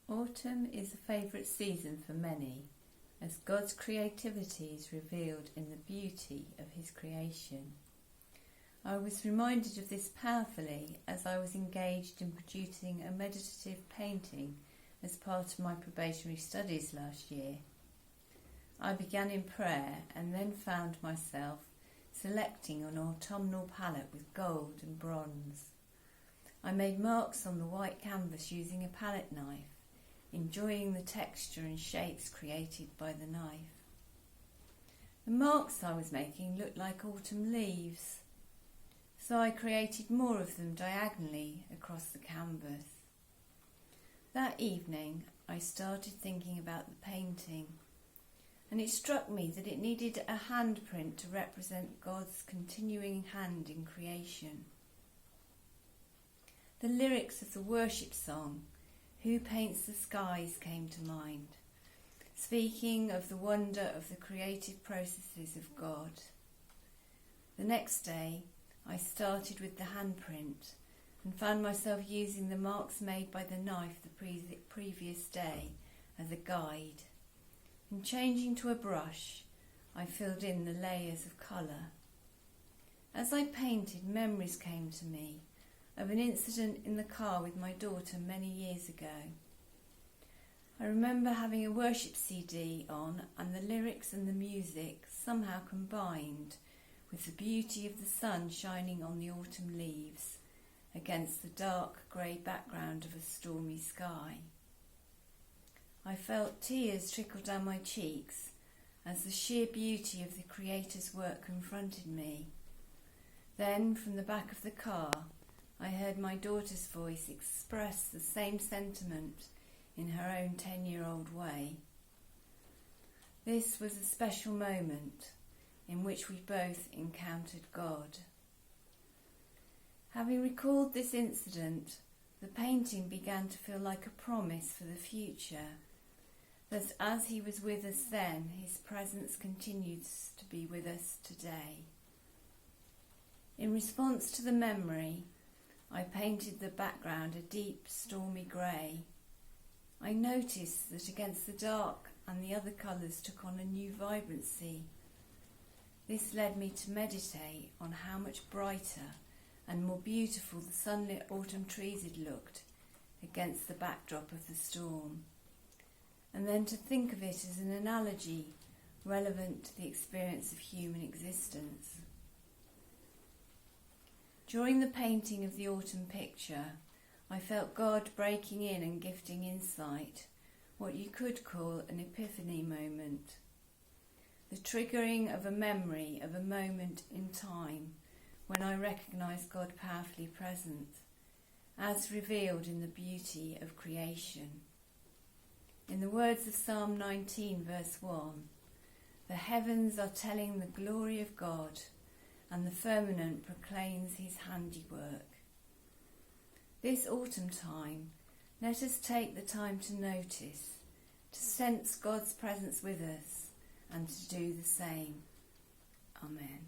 Autumn is a favourite season for many, as God's creativity is revealed in the beauty of his creation. I was reminded of this powerfully as I was engaged in producing a meditative painting as part of my probationary studies last year. I began in prayer and then found myself selecting an autumnal palette with gold and bronze. I made marks on the white canvas using a palette knife, enjoying the texture and shapes created by the knife. The marks I was making looked like autumn leaves, so I created more of them diagonally across the canvas. That evening I started thinking about the painting, and it struck me that it needed a handprint to represent God's continuing hand in creation. The lyrics of the worship song, "Who Paints the Skies," came to mind, speaking of the wonder of the creative processes of God. The next day I started with the handprint and found myself using the marks made by the knife the previous day as a guide. And changing to a brush, I filled in the layers of colour. As I painted, memories came to me of an incident in the car with my daughter many years ago. I remember having a worship CD on, and the lyrics and the music somehow combined with the beauty of the sun shining on the autumn leaves against the dark grey background of a stormy sky. I felt tears trickle down my cheeks as the sheer beauty of the Creator's work confronted me. Then, from the back of the car, I heard my daughter's voice express the same sentiment in her own 10-year-old way. This was a special moment in which we both encountered God. Having recalled this incident, the painting began to feel like a promise for the future, that as he was with us then, his presence continues to be with us today. In response to the memory, I painted the background a deep, stormy grey. I noticed that against the dark and the other colours took on a new vibrancy. This led me to meditate on how much brighter and more beautiful the sunlit autumn trees had looked against the backdrop of the storm, and then to think of it as an analogy relevant to the experience of human existence. During the painting of the autumn picture, I felt God breaking in and gifting insight, what you could call an epiphany moment, the triggering of a memory of a moment in time when I recognised God powerfully present, as revealed in the beauty of creation. In the words of Psalm 19 verse 1, "The heavens are telling the glory of God, and the firmament proclaims his handiwork." This autumn time, let us take the time to notice, to sense God's presence with us, and to do the same. Amen.